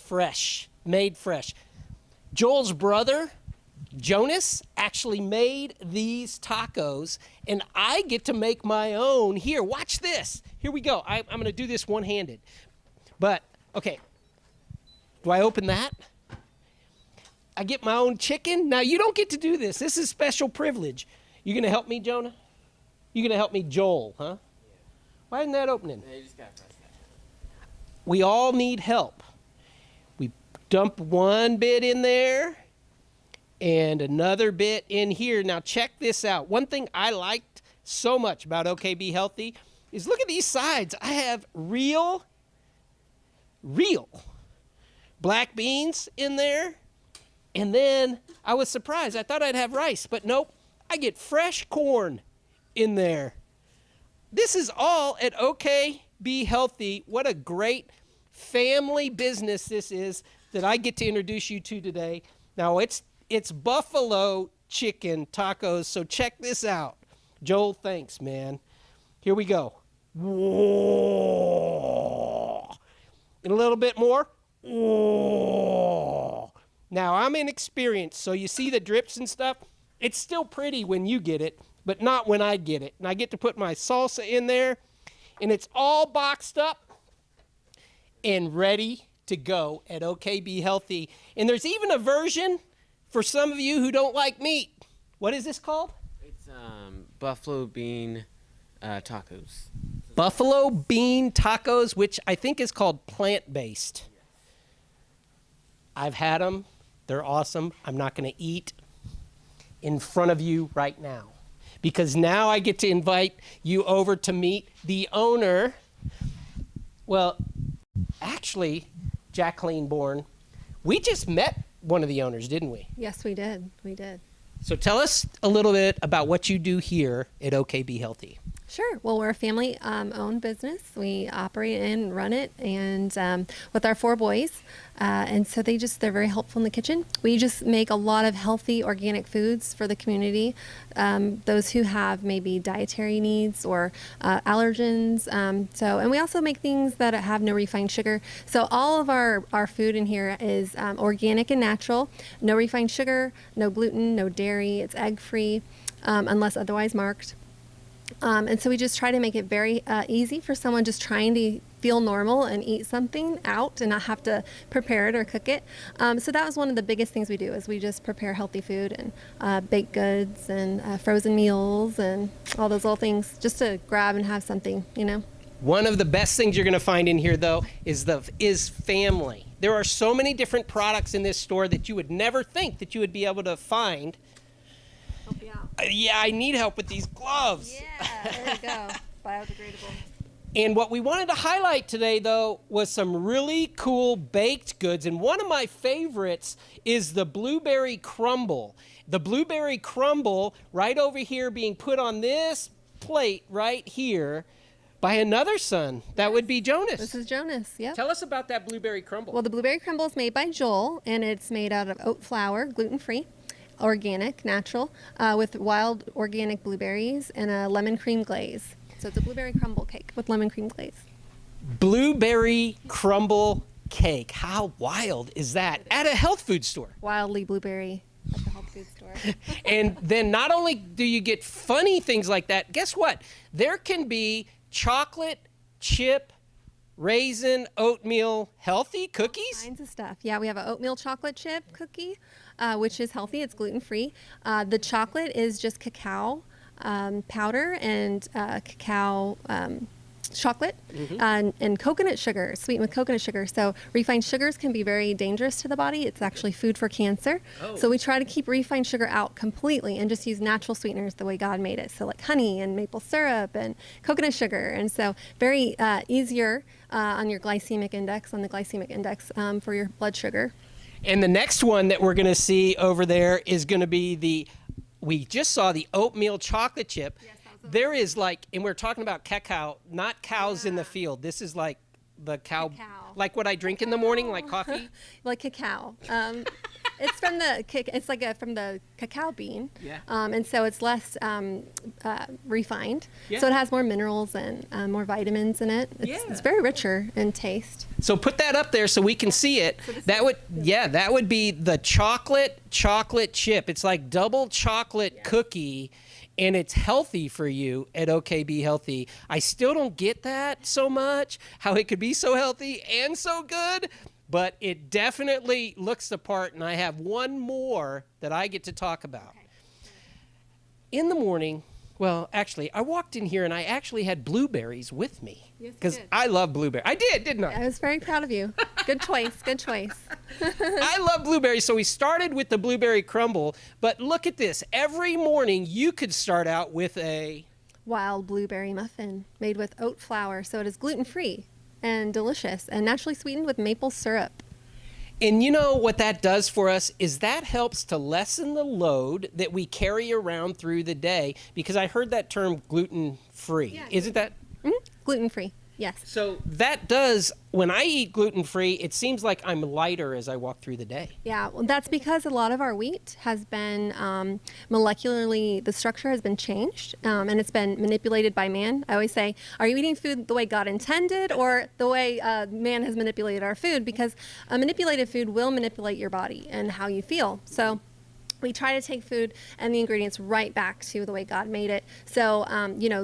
fresh, made fresh. Joel's brother, Jonas, actually made these tacos, and I get to make my own. Here, watch this. Here we go. I'm going to do this one-handed. But, okay, do I open that? I get my own chicken. Now, you don't get to do this. This is special privilege. You going to help me, Jonah? You going to help me, Joel, huh? Yeah. Why isn't that opening? Yeah, you just got to press that. We all need help. We dump one bit in there and another bit in here. Now, check this out. One thing I liked so much about OKBHealthy is look at these sides. I have real black beans in there. And then I was surprised. I thought I'd have rice, but nope. I get fresh corn in there. This is all at OKBHealthy. What a great family business this is that I get to introduce you to today. Now, it's buffalo chicken tacos, so check this out. Joel, thanks, man. Here we go. Whoa. And a little bit more. Whoa. Now, I'm inexperienced, so you see the drips and stuff. It's still pretty when you get it, but not when I get it. And I get to put my salsa in there, and it's all boxed up and ready to go at OKBHealthy. And there's even a version for some of you who don't like meat. What is this called? It's buffalo bean tacos. Buffalo bean tacos, which I think is called plant-based. Yes. I've had them. They're awesome. I'm not going to eat in front of you right now because now I get to invite you over to meet the owner. Well, actually, Jacqueline Bourne, we just met one of the owners, didn't we? Yes, we did. We did. So tell us a little bit about what you do here at OKBHealthy. Sure. Well, we're a family-owned business. We operate and run it, and with our 4 boys, and so they're very helpful in the kitchen. We just make a lot of healthy, organic foods for the community. Those who have maybe dietary needs or allergens. And we also make things that have no refined sugar. So all of our food in here is organic and natural. No refined sugar, no gluten, no dairy. It's egg-free, unless otherwise marked. And so we just try to make it very easy for someone just trying to feel normal and eat something out and not have to prepare it or cook it. So that was one of the biggest things we do is we just prepare healthy food and baked goods and frozen meals and all those little things just to grab and have something, you know. One of the best things you're going to find in here, though, is family. There are so many different products in this store that you would never think that you would be able to find. Help you out. Yeah, I need help with these gloves. Yeah, there you go. Biodegradable. And what we wanted to highlight today, though, was some really cool baked goods. And one of my favorites is the blueberry crumble. The blueberry crumble right over here being put on this plate right here by another son. That would be Jonas. This is Jonas, yep. Tell us about that blueberry crumble. Well, the blueberry crumble is made by Joel, and it's made out of oat flour, gluten-free, organic, natural, with wild organic blueberries and a lemon cream glaze. So it's a blueberry crumble cake with lemon cream glaze. Blueberry crumble cake. How wild is that? At a health food store. Wildly blueberry at the health food store. And then not only do you get funny things like that, guess what? There can be chocolate chip raisin oatmeal healthy cookies. Kinds of stuff. Yeah, we have an oatmeal chocolate chip cookie, which is healthy. It's gluten-free. The chocolate is just cacao powder and cacao chocolate and coconut sugar, sweetened with coconut sugar. So refined sugars can be very dangerous to the body. It's actually food for cancer. Oh. So we try to keep refined sugar out completely and just use natural sweeteners the way God made it. So like honey and maple syrup and coconut sugar. And so very easier on your glycemic index, for your blood sugar. And the next one that we're going to see over there is going to be we just saw the oatmeal chocolate chip. Yes, there is and we're talking about cacao, not cows in the field. This is like the cow, like what I drink in the morning, like coffee. Like cacao. It's from it's like from the cacao bean. Yeah. And so it's less refined. Yeah. So it has more minerals and more vitamins in it. It's very richer in taste. So put that up there so we can see it. That would be the chocolate chip. It's like double chocolate cookie, and it's healthy for you at OKBHealthy. I still don't get that so much, how it could be so healthy and so good, but it definitely looks the part, and I have one more that I get to talk about. Okay. In the morning, well, actually, I walked in here and I actually had blueberries with me. Yes, you because did. I love blueberries. I did, didn't I? I was very proud of you. Good choice. Good choice. I love blueberries, so we started with the blueberry crumble, but look at this. Every morning you could start out with a Wild blueberry muffin made with oat flour, so it is gluten-free and delicious and naturally sweetened with maple syrup. And you know what that does for us is that helps to lessen the load that we carry around through the day, because I heard that term gluten-free. Yeah. Isn't that? Gluten-free, yes. So that does, when I eat gluten-free, it seems like I'm lighter as I walk through the day. Yeah, well, that's because a lot of our wheat has been molecularly, the structure has been changed, and it's been manipulated by man. I always say, are you eating food the way God intended or the way man has manipulated our food? Because manipulated food will manipulate your body and how you feel. So we try to take food and the ingredients right back to the way God made it. So,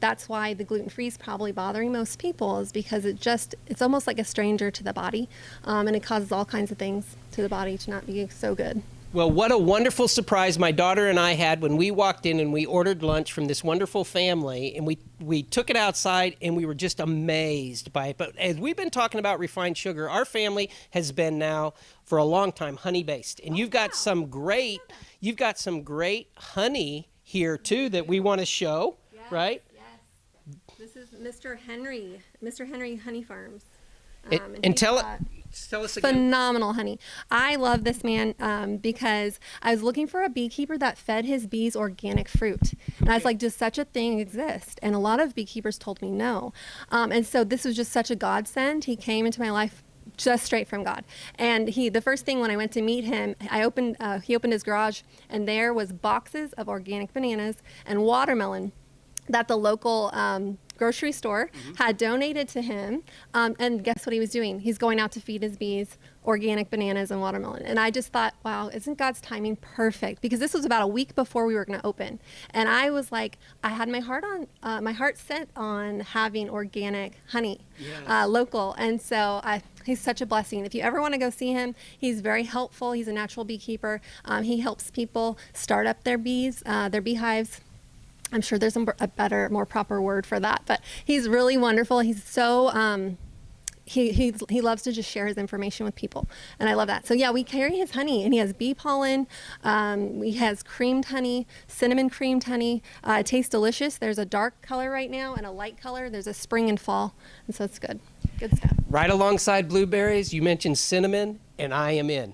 that's why the gluten-free is probably bothering most people, is because it's almost like a stranger to the body, and it causes all kinds of things to the body to not be so good. Well, what a wonderful surprise my daughter and I had when we walked in and we ordered lunch from this wonderful family, and we took it outside and we were just amazed by it. But as we've been talking about refined sugar, our family has been now for a long time honey-based. And you've got some great honey here too that we want to show, right? Yes. This is Mr. Henry Honey Farms. And tell us again. Phenomenal honey. I love this man because I was looking for a beekeeper that fed his bees organic fruit. And I was like, does such a thing exist? And a lot of beekeepers told me no. And so this was just such a godsend. He came into my life just straight from God. And the first thing when I went to meet him, he opened his garage, and there was boxes of organic bananas and watermelon that the local grocery store had donated to him. And guess what he was doing? He's going out to feed his bees organic bananas and watermelon. And I just thought, wow, isn't God's timing perfect? Because this was about a week before we were going to open. And I was like, I had my heart set on having organic honey, local. And so he's such a blessing. If you ever want to go see him, he's very helpful. He's a natural beekeeper. He helps people start up their bees, their beehives. I'm sure there's a better, more proper word for that, but he's really wonderful. He's so, he loves to just share his information with people, and I love that. So yeah, we carry his honey, and he has bee pollen. He has creamed honey, cinnamon creamed honey. It tastes delicious. There's a dark color right now and a light color. There's a spring and fall, and so it's good. Good stuff. Right alongside blueberries, you mentioned cinnamon, and I am in.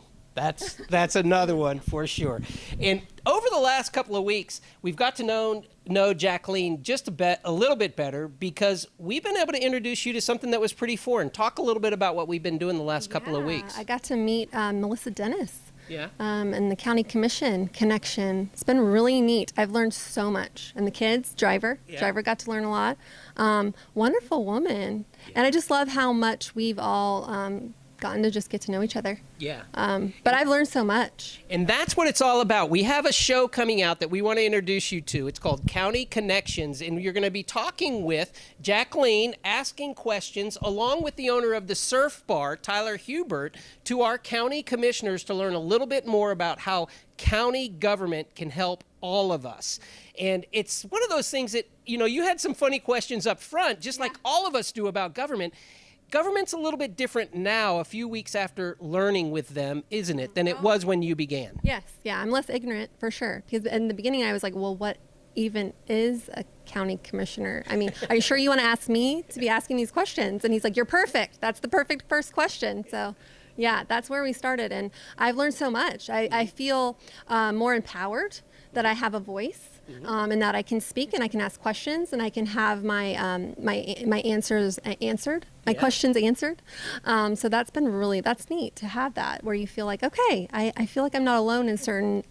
That's another one for sure. And over the last couple of weeks, we've got to know Jacqueline just a little bit better, because we've been able to introduce you to something that was pretty foreign. Talk a little bit about what we've been doing the last couple of weeks. I got to meet Melissa Dennis. Yeah. And the county commission connection. It's been really neat. I've learned so much. And the kids, Driver got to learn a lot. Wonderful woman. Yeah. And I just love how much we've all gotten to just get to know each other. Yeah. But I've learned so much. And that's what it's all about. We have a show coming out that we want to introduce you to. It's called County Connections, and you're going to be talking with Jacqueline, asking questions, along with the owner of the Surf Bar, Tyler Hubert, to our county commissioners to learn a little bit more about how county government can help all of us. And it's one of those things that, you had some funny questions up front, just like all of us do about government. Government's a little bit different now, a few weeks after learning with them, isn't it, than it was when you began? Yes, yeah, I'm less ignorant for sure. Because in the beginning I was like, well, what even is a county commissioner? I mean, are you sure you want to ask me to be asking these questions? And he's like, you're perfect. That's the perfect first question. So yeah, that's where we started. And I've learned so much. I feel more empowered that I have a voice, and that I can speak and I can ask questions and I can have my my answers answered, my questions answered. So that's neat to have that, where you feel like, okay, I feel like I'm not alone in certain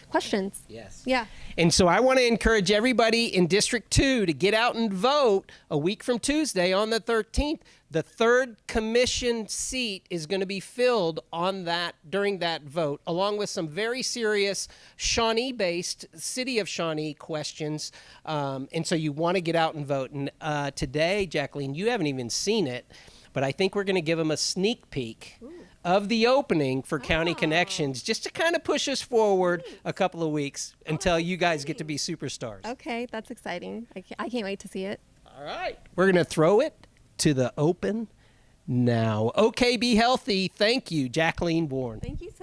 questions. Yes. Yeah. And so I want to encourage everybody in District 2 to get out and vote a week from Tuesday on the 13th. The third commission seat is going to be filled during that vote, along with some very serious Shawnee-based City of Shawnee questions. And so you want to get out and vote. And today, Jacqueline, you haven't even seen it, but I think we're going to give them a sneak peek of the opening for County Connections, just to kind of push us forward a couple of weeks until you guys get to be superstars. Okay, that's exciting. I can't wait to see it. All right. We're going to throw it to the open now. OKBHealthy. Thank you, Jacqueline Bourne. Thank you so